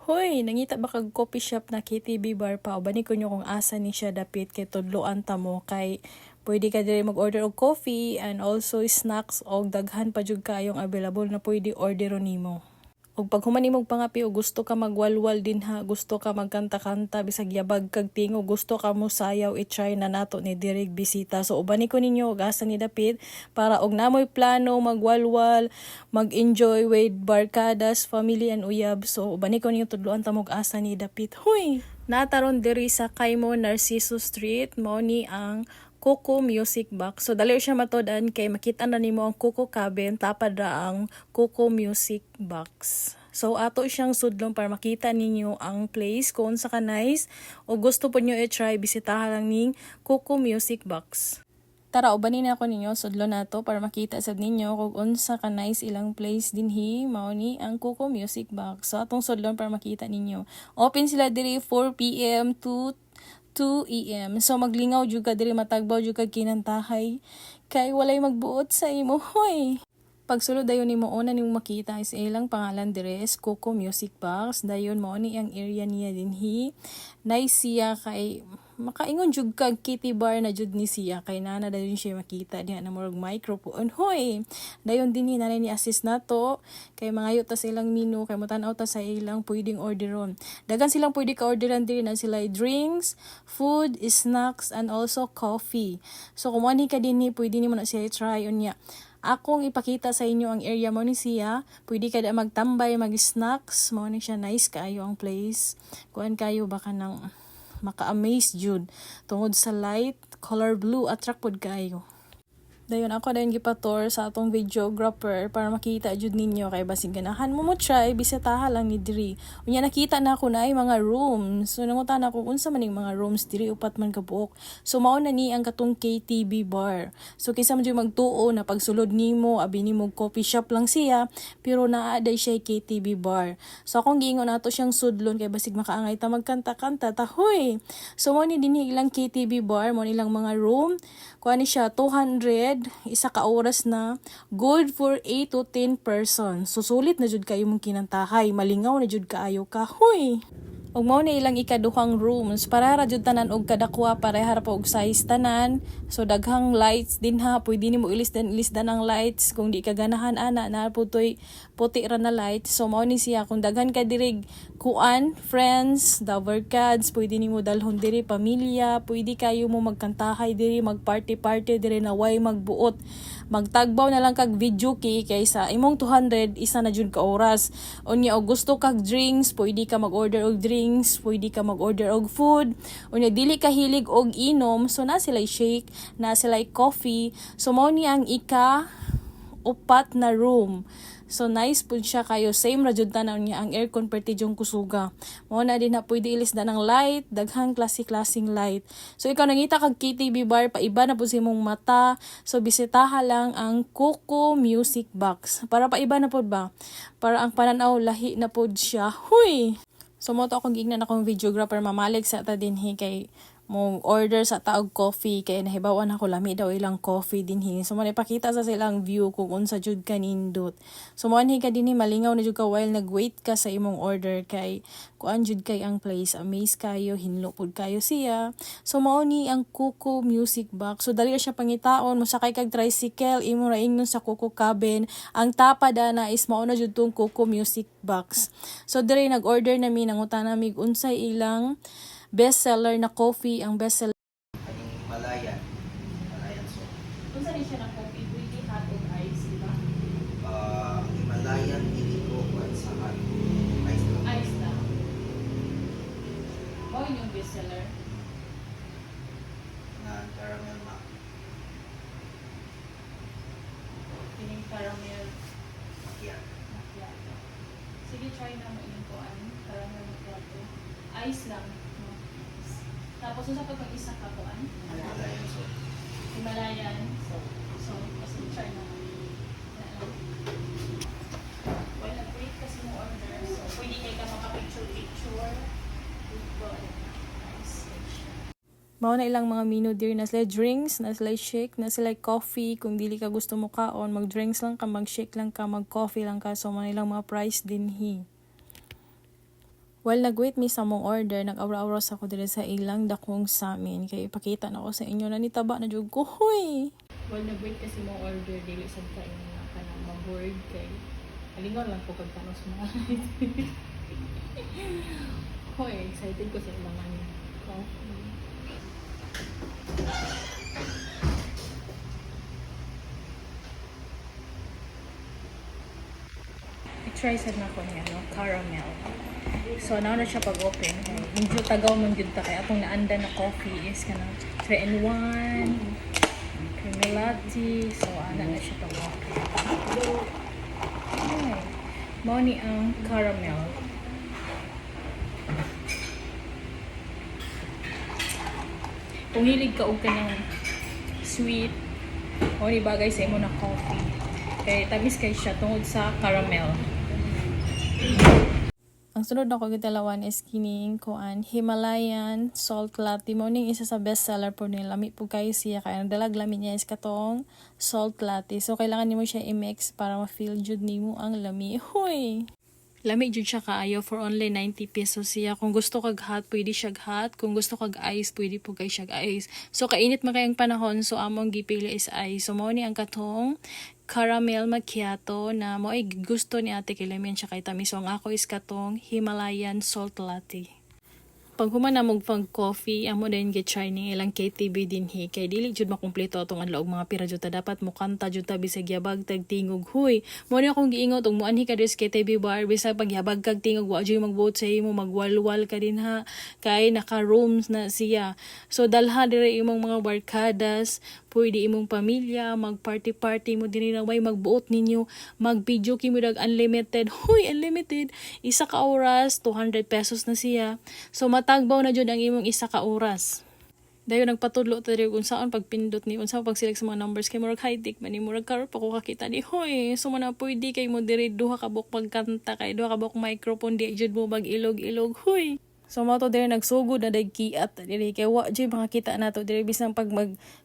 Hoy, nangita ba kag coffee shop na KTB bar pa? O bani ko nyo kung asa ni siya dapit kay tudloan ta mo kay pwede ka diri mag-order og coffee and also snacks og daghan pa jud kayong available na pwede orderon nimo. Og pag human nimong pangapi o gusto ka magwalwal din ha, gusto ka magkanta-kanta bisag yabag kag tingo, gusto ka mo sayaw i-try na nato ni dirig bisita. So ubani ko ninyo og asa ni dapit para og namoy plano magwalwal, mag-enjoy with barkadas, family and uyab. So ubani ko ninyo tudloan ta mo og asa ni dapit. Huy, nataron diri sa Kaimo Narciso Street, mao ni ang Coco Music Box. So dali siya matodan kay makita na nimo ang Coco Cabin, tapad ra ang Coco Music Box. So ato siyang sudlon para makita ninyo ang place kung sa kanais o gusto po nyo i-try, bisitahan lang ning Coco Music Box. Tara, ubanin ako ninyo, sudlo na to para makita sad ninyo kung unsa kanais ilang place dinhi, mao ni ang Coco Music Box. So atong sudlon para makita ninyo. Open sila diri 4 PM to 2 AM. So maglingaw jud ka diri, matagbaw jud ka kinantahay kay walay magbuot sa imo. Hoy, pagsulod dayon nimo una nimo makita is ilang pangalan dire is Coco Music Box. Dayon mo ni ang area niya dinhi. Nice siya kay makaingon jud kag kitty bar na jud ni siya kay nana dayon siya makita diha na murag microphone. Hoy, dayon dinhi nanay ni assist nato kay mangayo ta sa ilang menu kay motan-aw ta sa ilang pwedeng orderon. Dagan silang pwede ka orderan diri na sila drinks, food, snacks and also coffee. So kung ani ka dinhi pwede nimo na siya i-try unya. Akong ipakita sa inyo ang area mo ni siya. Pwede ka da magtambay, mag-snacks. Mo ni siya, nice kaayo ang place. Kuan kayo baka nang maka-amaze jud tungod sa light, color blue, attract pod kayo. Dayon ako dayon gipator sa atong videographer para makita jud ninyo kay basig ganahan mo try bisitahan lang ni diri. Unya nakita na ako na ay mga rooms. So nangutan ako unsa man ning mga rooms diri upat man ka buok. So mao na ni ang katong KTB bar. So kinsa man jud magtuo na pagsulod nimo abi nimo coffee shop lang siya pero naa day siya KTB bar. So akong giingon nato siyang sudlon kay basig makaangay ta magkanta-kanta ta hoy. So mao ni dinhi ilang KTB bar, mao nilang mga room. Kuha ni siya 200 isa ka oras na, good for 8 to 10 persons. So sulit na jud kayo mong kinantahay, malingaw na jud kaayo ka. Hoy, og mao na ilang ikaduhang rooms para ra jud tanan og kadakwa pareha ra pa og size tanan. So daghang lights din ha, pwede nimo ilisdan ang lights kung di ka ganahan ana na putoy puti ra na light. So mao ni siya kung daghan ka dirig kuan, friends, daverkads, pwede nimo dalhon diri pamilya, pwede kayo mo magkantahay diri, magparty diri na way magbuot. Magtagbaw na lang kag video kay kaysa imong 200 isa na jud ka oras. Unya og gusto kag drinks, pwede ka mag-order og drinks, pwede ka mag-order og food. Unya dili ka hilig og inom, so na sila shake, na sila coffee. So mao ni ang upat na room. So nice po siya kayo, same ra jud tanaw niya ang aircon perti jung kusuga. Mao na din na pwede ilis ng light, daghang klaseng light. So ikaw nangita kag KTB bar, paiba na po sa imong mata. So bisitaha lang ang Coco Music Box. Para paiba na po ba? Para ang pananaw lahi na po siya. Huy! So mo to akong gignan akong videographer mamalig sa ta dinhi kay mo order sa taog coffee kay nahibawan ako lami daw ilang coffee dinhi. So man ipakita sa silang view kung unsa jud kanindot. So mo anhi ka dinhi malingaw na jud ka while nagwait ka sa imong order kay kuan jud kay ang place, amaze kayo, hinlo pud kayo siya. So mao ni ang Coco Music Box. So dali siya pangitaon, mo sakay kag tricycle, imo ra ingnon sa Coco Cabin. Ang tapa na is mao na jud tong Coco Music Box. So diri nag-order nami, nangutan nami unsay ilang bestseller na coffee, ang bestseller. Himalayan. Himalayan so. Unsa ni siya ng coffee? Pwede hot or ice, di ba? Himalayan dili ko at sa hot. Ice lang. Ice na. Mao yung bestseller. Na caramel mac. Kining caramel Macchiato. macchiato. Sige, try na mo yung kuan. Caramel macchiato. Ice lang. No? Tapos sa pag isa ka kuan? Himalayan so. Himalayan. So kasi try na mo. Well, nag-wait kasi mo order. So, pwede kayo ka makapicture-picture. Nice. Mao na ilang mga menu diri, na sila drinks, na sila shake, na sila coffee. Kung dili ka gusto mo kaon, mag-drinks lang ka, mag-shake lang ka, mag-coffee lang ka. So, mao na ilang mga price din hi. While nag-wait mi sa mong order, nag-awra-awras ako diri sa ilang dakong samin. Kaya ipakita na ko sa inyo na nitaba na jud ko. Hoy! While nag-wait kasi mong order, dili sad ka inyo na ka na ma-board kay alingon lang ko pagtanos mo. Hoy, excited ko sa ilangan niya. I-try sad na ko niya, no? Caramel. So, now na siya pag-open. Medyo tagaw mong yun ta. Kaya atong naanda na coffee is kanang 3-in-1. Creamy latte. So, ana na siya pag-open. Okay. Mao ni ang caramel. Kung hilig ka og kanang sweet, o ni bagay sa imo na coffee. Kaya tamis kay siya tungod sa caramel. Ang sunod na ko gitalawan is kining kuan Himalayan salt latte. Mo ning isa sa best seller po nila. Lami po kayo siya kaya ang dalag lami niya is katong salt latte. So kailangan nimo siya i-mix para ma-feel jud nimo ang lami. Hoy. Lami jud siya kaayo for only 90 pesos siya. Kung gusto kag hot, pwede siya hot. Kung gusto kag ice, pwede po kay siya ice. So kainit man kayang panahon, so among gipili is ice. So mo ni ang katong caramel macchiato na mo ay gusto ni ate kay lamin siya kay tamis. So ang ako is katong Himalayan salt latte. Pag human na mong pang coffee, amo din get-try ni ilang KTV din hi. Kay dili jud makumpleto atong adlaw mga pira jud ta dapat mo kanta jud ta bisag yabag tag tingog. Huy, mo ni akong giingot og muanhi ka dis KTV bar bisag pagyabag kag tingog wa jud magbuot sa imo magwalwal ka din ha. Kay naka rooms na siya. So dalha dire imong mga barkadas, pwede imong pamilya, mag-party-party mo din na way magbuot ninyo, mag-video kimo dag unlimited. Huy, unlimited. Isa ka oras, 200 pesos na siya. So matagbaw na jud ang imong isa ka oras. Dayon nagpatudlo ta diri kung saan pagpindot ni unsa pag-select sa mga numbers kay murag high-tech man ni murag karon pa ko kakita ni hoy so man pwede kay mo diri duha ka buok pagkanta kay duha ka buok microphone di jud mo mag-ilog-ilog hoy. So mo to diri nagsugod na dagkiat diri kay wa jud makakita nato diri bisan pag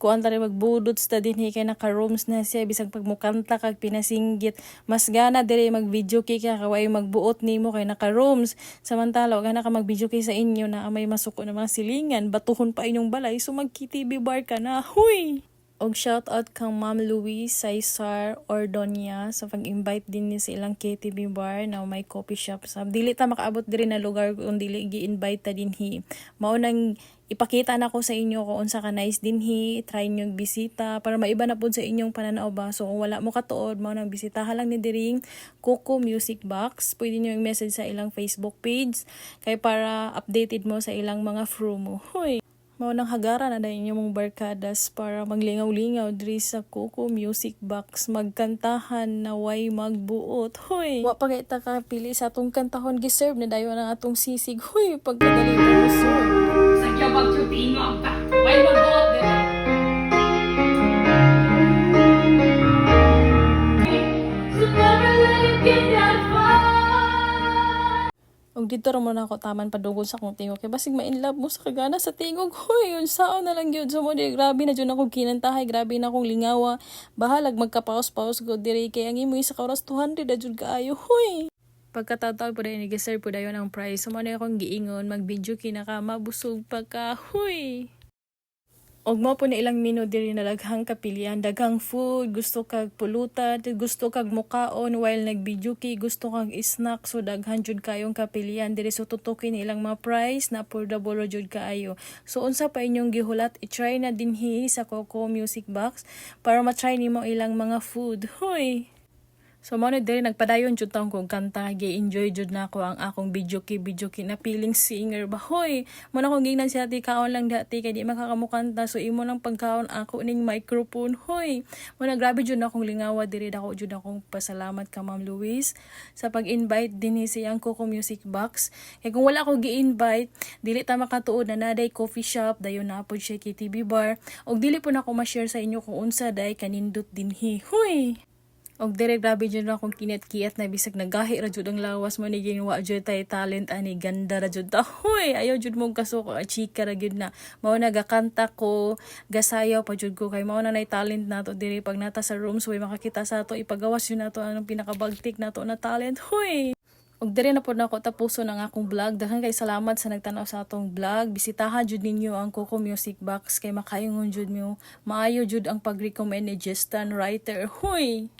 kuan ta magbudot sa dinhi kay naka rooms na siya bisan pag mukanta kag pinasinggit mas gana diri mag video kay ka kaway magbuot nimo kay naka rooms samantala wag na ka mag video kay sa inyo na may masuko na mga silingan batuhon pa inyong balay so mag KTV bar ka na huy. Og shout out kang Ma'am Louise Cesar Ordonia sa pag-invite din ni sa ilang KTV bar na may coffee shop sa dili ta makaabot diri na lugar kung dili gi-invite ta dinhi. Mao nang ipakita na ko sa inyo kung unsa ka nice dinhi, try niyo bisita para maiba na pud sa inyong pananaw ba. So kung wala mo katuod, mao nang bisitahan lang ni diring Coco Music Box. Pwede niyo i-message sa ilang Facebook page kay para updated mo sa ilang mga promo. Hoy. Mao nang hagaran na dayon yung barkadas para maglingaw-lingaw diri sa Coco Music Box magkantahan na way magbuot. Hoy, wa pa kay ta kapili sa atong kantahon giserve na dayon ang atong sisig. Hoy, pagkadali mo sir. Sa yabag yung tingog ta. Way magbuot diri. So never let it get that far. Og dito ra mo na ako taman padungod sa akong tingog kay basig ma-inlove mo sa kagana sa tingog. Hoy, unsaon na lang gyud so mo di grabe na jud akong kinantahay, grabe na akong lingawa. Bahalag magkapaos-paos go diri kay ang imo isa ka oras 200 na jud kaayo. Hoy. Pagkatawag po dahil nag-serve po dahil ang price. So, muna akong giingon, mag-video kinaka, mabusog pa ka. Huy! Og mo po na ilang menu diri na daghang kapilian, daghang food, gusto kag pulutan, gusto kag mukaon while nag-video kay, gusto kag snack, so daghan jud kayong kapilian diri so tutukin ilang mga price na affordable jud kaayo. So unsa pa inyong gihulat, i-try na dinhi sa Coco Music Box para ma-try nimo ilang mga food. Hoy! So mo na diri nagpadayon jud taong kong kanta, gi-enjoy jud na ako ang akong video kay na feeling singer ba. Hoy, mo na kong gingnan si ati kaon lang dati kay di makakamukanta so imo lang pagkaon ako ning microphone. Hoy, mo na grabe jud na akong lingawa diri dako jud akong pasalamat ka Ma'am Louise sa pag-invite dinhi sa iyang Coco Music Box. Kay kung wala ko gi-invite, dili ta makatuod na naday coffee shop, dayon na pod siya KTV bar, og dili po na ako ma-share sa inyo kung unsa day kanindot dinhi. Hoy. Og dire grabe jud na akong kinat-kiat na bisag nagahi ra jud ang lawas mo ni ginawa jud tay talent ani ganda ra jud ta. Hoy, ayaw jud mong kasuko chika ra jud na. Mao nagakanta ko, gasayaw pa jud ko kay mao na nay talent nato dire pag nata sa rooms way makakita sa ato ipagawas yun nato anong pinakabagtik nato na talent. Hoy. Ug diri na po na ako tapuso ng akong vlog. Daghan kay salamat sa nagtanaw sa atong vlog. Bisitahan jud ninyo ang Coco Music Box kay makaingon jud mo. Maayo jud ang pag-recommend ni Justin Writer. Huy!